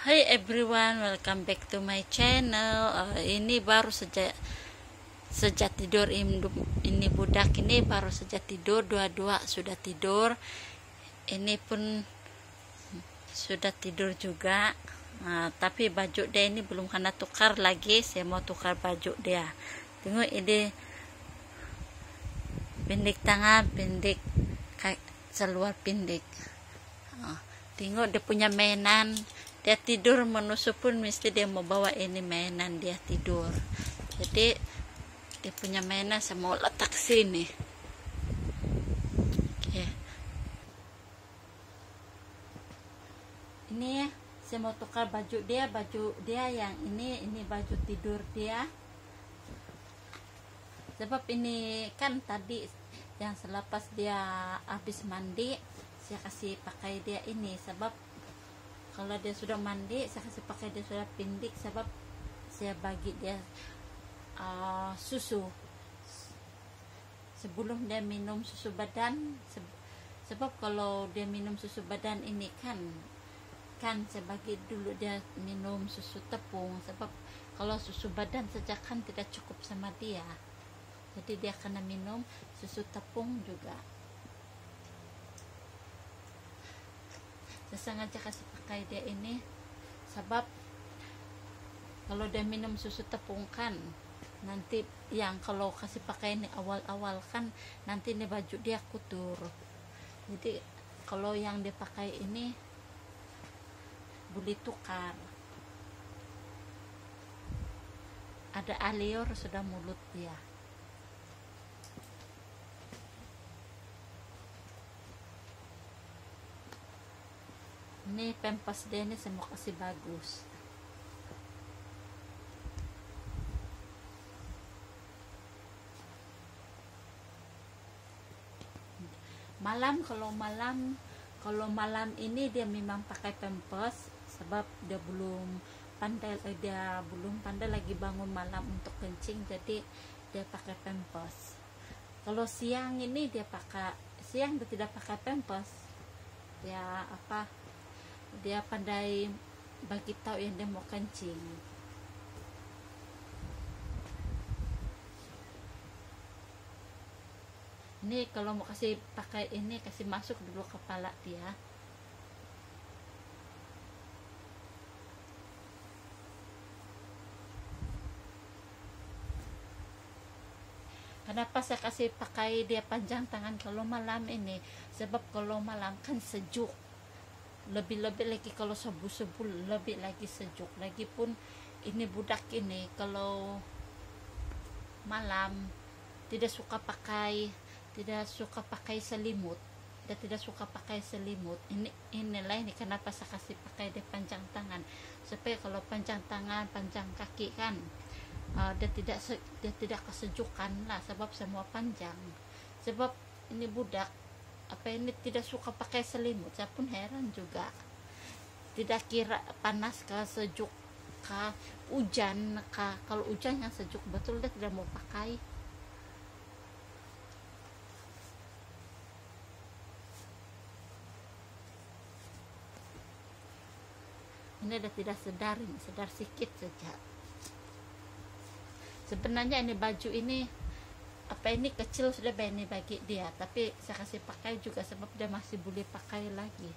Hai everyone, welcome back to my channel. Ini baru sejak tidur ini budak ini baru saja tidur, dua-dua sudah tidur. Ini pun sudah tidur juga. Tapi baju dia ini belum kena tukar lagi. Saya mau tukar baju dia. Tengok ini pendek tangan, pendek seluar pendek. Tengok dia punya mainan. Dia tidur menusuk pun mesti dia mau bawa ini mainan dia tidur. Jadi dia punya mainan saya mau letak sini. Oke. Ini saya mau tukar baju dia yang ini baju tidur dia. Sebab ini kan tadi yang selepas dia habis mandi saya kasih pakai dia ini, sebab kalau dia sudah mandi saya kasih pakai dia sudah pindik, sebab saya bagi dia susu sebelum dia minum susu badan. Sebab kalau dia minum susu badan ini kan saya bagi dulu dia minum susu tepung, sebab kalau susu badan saja kan tidak cukup sama dia, jadi dia kena minum susu tepung juga. Saya sengaja kasih pakai dia ini, sebab kalau dia minum susu tepung kan nanti yang kalau kasih pakai ini awal-awal kan nanti ini baju dia kotor. Jadi kalau yang dia pakai ini boleh tukar. Ada alior sudah mulut dia. Ini pempas dia ini saya mau kasih bagus. Kalau malam ini dia memang pakai pempas, sebab dia belum pandai lagi bangun malam untuk kencing, jadi dia pakai pempas. Kalau siang ini dia tidak pakai pempas. Dia pandai bagi tahu yang dia mau kencing. Ini kalau mau kasih pakai ini, kasih masuk dulu kepala dia. Kenapa saya kasih pakai dia panjang tangan kalau malam ini? Sebab kalau malam kan sejuk. Lebih-lebih lagi kalau subuh-subuh lebih lagi sejuk. Lagipun ini budak ini kalau malam tidak suka pakai selimut. Dia tidak suka pakai selimut. Inilah kenapa saya kasih pakai dia panjang tangan, supaya kalau panjang tangan, panjang kaki kan dia tidak kesejukan lah, sebab semua panjang. Sebab ini budak ini tidak suka pakai selimut. Saya pun heran juga, tidak kira panas kah, sejuk kah, hujan kah. Kalau hujan yang sejuk betul dia tidak mau pakai. Ini dia tidak sedar sedikit saja. Sebenarnya ini baju ini ini kecil sudah ini bagi dia, tapi saya kasih pakai juga sebab dia masih boleh pakai lagi.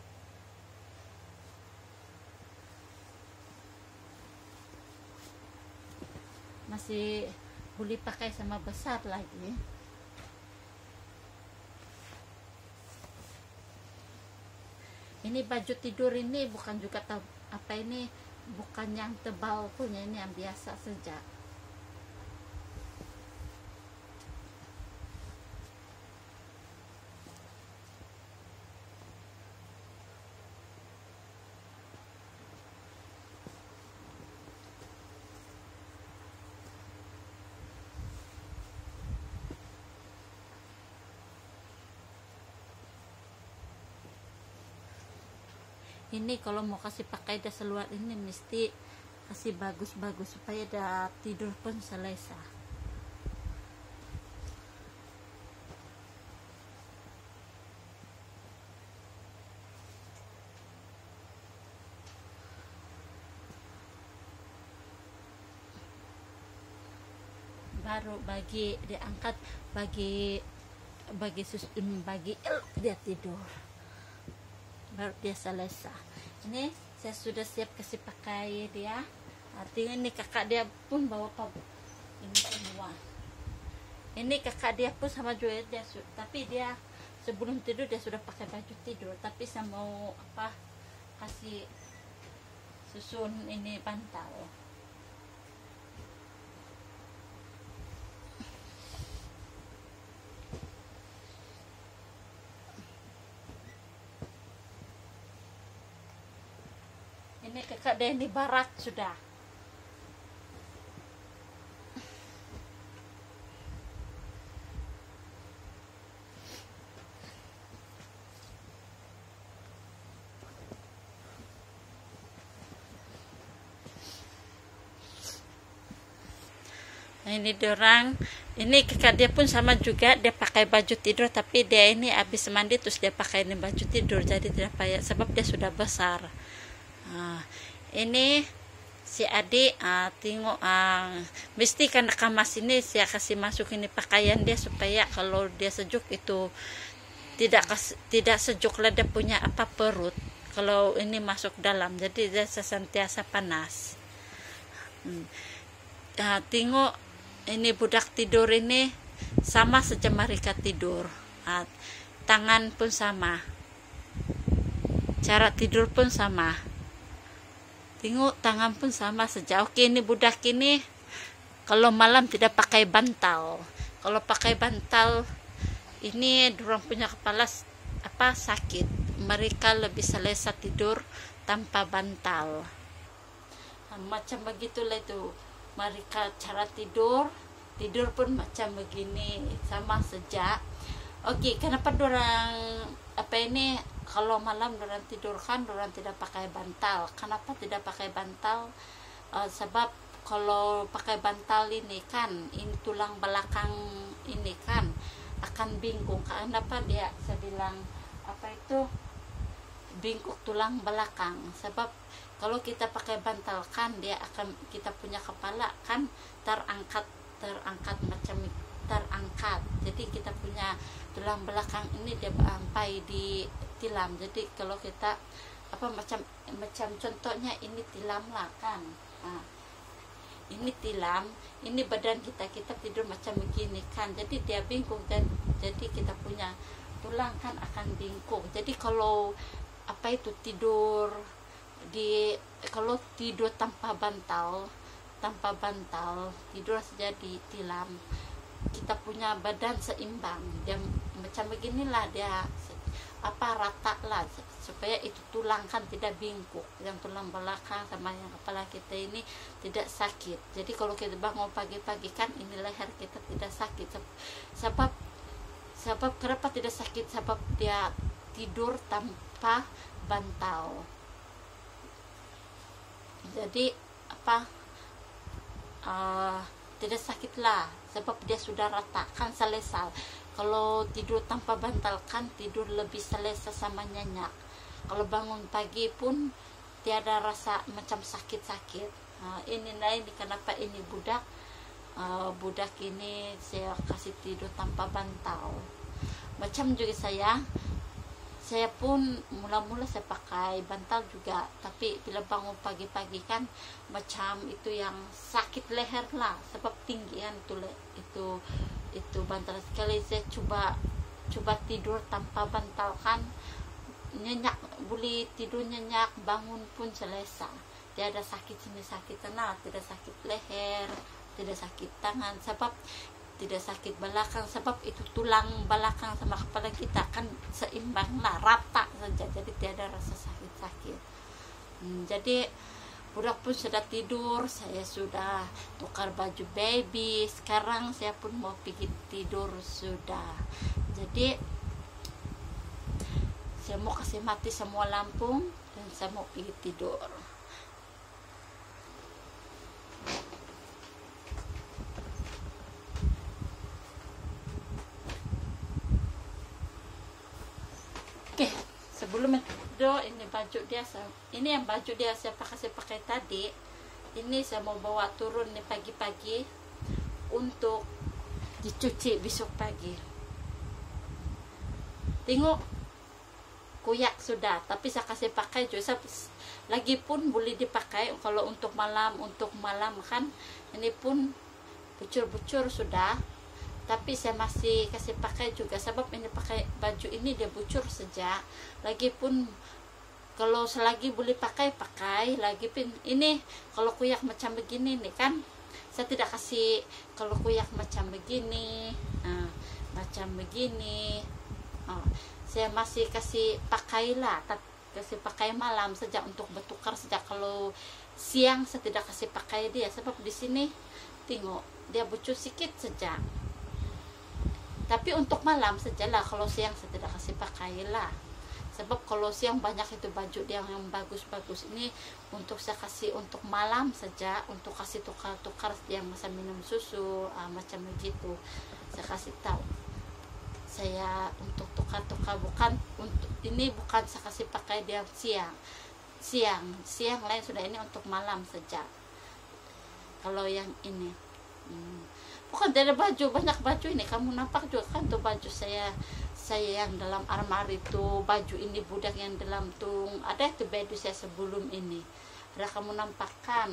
Masih boleh pakai sama besar lagi. Ini baju tidur ini bukan juga bukan yang tebal punya, ini yang biasa saja. Ini kalau mau kasih pakai dia seluar ini mesti kasih bagus-bagus supaya dia tidur pun selesai. baru bagi dia angkat, bagi dia tidur, baru dia selesai. Ini saya sudah siap kasih pakai dia. Artinya ini kakak dia pun bawa ini semua. Ini kakak dia pun sama juga dia, tapi dia sebelum tidur dia sudah pakai baju tidur. Tapi saya mau kasih susun ini bantal. Ini kakak dia ini barat sudah. Nah, ini dorang, ini kakak dia pun sama juga, dia pakai baju tidur, tapi dia ini habis mandi terus dia pakai ini baju tidur, jadi tidak payah sebab dia sudah besar. Ini si adik tengok mesti karena kamas ini saya kasih masuk ini pakaian dia supaya kalau dia sejuk itu tidak sejuk lah dia punya perut kalau ini masuk dalam, jadi dia senantiasa panas. Tengok ini budak tidur ini sama saja mereka tidur, tangan pun sama, cara tidur pun sama. Tengok tangan pun sama saja. Oke, ini budak ini kalau malam tidak pakai bantal. Kalau pakai bantal ini dorang punya kepala sakit. Mereka lebih selesa tidur tanpa bantal. Macam begitulah itu. Mereka cara tidur pun macam begini, sama saja. Oke, kenapa dorang ini kalau malam dorang tidur kan dorang tidak pakai bantal. Kenapa tidak pakai bantal? Sebab kalau pakai bantal ini kan ini tulang belakang ini kan akan bingkung. Kenapa dia saya bilang bingkuk tulang belakang? Sebab kalau kita pakai bantal kan dia akan, kita punya kepala kan terangkat macam terangkat, jadi kita punya tulang belakang ini dia sampai di tilam. Jadi kalau kita macam contohnya ini tilam lah kan, ini tilam, ini badan kita tidur macam begini kan, jadi dia bingkung, dan jadi kita punya tulang kan akan bingkung. Jadi kalau kalau tidur tanpa bantal tidur saja di tilam, kita punya badan seimbang, dia macam beginilah, dia rata lah supaya itu tulang kan tidak bingkuk, yang tulang belakang sama yang kepala kita ini tidak sakit. Jadi kalau kita bangun pagi-pagi kan ini leher kita tidak sakit, sebab kenapa tidak sakit? Sebab dia tidur tanpa bantal. Jadi tidak sakit lah, sebab dia sudah rata kan selesa. Kalau tidur tanpa bantal kan tidur lebih selesa sama nyenyak. Kalau bangun pagi pun tiada rasa macam sakit-sakit. Ini kenapa ini budak ini saya kasih tidur tanpa bantal. Macam juga saya pun mula-mula saya pakai bantal juga, tapi bila bangun pagi-pagi kan macam itu yang sakit leher lah, sebab tinggi kan itu bantal. Sekali saya coba tidur tanpa bantal kan nyenyak, boleh tidur nyenyak, bangun pun selesa, tidak ada sakit sini sakit sana, tidak sakit leher, tidak sakit tangan, sebab tidak sakit belakang, sebab itu tulang belakang sama kepala kita kan seimbang lah, rata saja, jadi tiada rasa sakit-sakit. Jadi budak pun sudah tidur, saya sudah tukar baju baby, sekarang saya pun mau pergi tidur sudah. Jadi saya mau kasih mati semua lampu dan saya mau pergi tidur. Oke, sebelum itu ini baju dia, ini yang baju dia saya pakai tadi. Ini saya mau bawa turun nih pagi-pagi untuk dicuci besok pagi. Tengok, kuyak sudah, tapi saya kasih pakai juga. Lagi pun boleh dipakai kalau untuk malam kan. Ini pun bucur-bucur sudah, tapi saya masih kasih pakai juga sebab ini pakai baju ini dia bucur saja. Lagi pun kalau selagi boleh pakai lagi pun ini kalau kuyak macam begini nih kan, saya tidak kasih. Kalau kuyak macam begini, macam begini, saya masih kasih pakailah, kasih pakai malam saja untuk bertukar saja. Kalau siang saya tidak kasih pakai dia sebab di sini tengok dia bucur sedikit saja. Tapi untuk malam sajalah, kalau siang saya tidak kasih pakailah. Sebab kalau siang banyak itu baju dia yang bagus-bagus. Ini untuk saya kasih untuk malam saja, untuk kasih tukar-tukar yang masa minum susu, macam begitu. Saya kasih tahu. Saya untuk tukar-tukar, bukan untuk ini, bukan saya kasih pakai dia siang lain sudah, ini untuk malam saja. Kalau yang ini bukan dari baju, banyak baju ini kamu nampak juga kan tuh baju saya yang dalam armari tuh, baju ini budak yang dalam tuh ada itu baju saya sebelum ini, ada kamu nampakkan.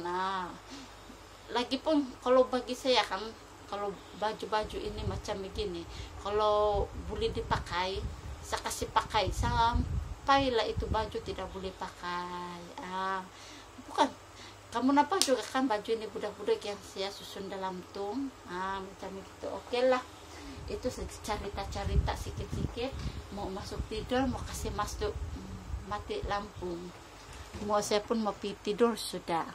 Lagi pun kalau bagi saya kan, kalau baju-baju ini macam begini, kalau boleh dipakai saya kasih pakai sampailah itu baju tidak boleh pakai. Bukan kamu nampak juga kan baju ini budak-budak yang saya susun dalam tung, macam itu. Oke lah, itu cerita-cerita sikit-sikit. Mau masuk tidur, mau kasih masuk mati lampu, mau saya pun mau tidur sudah.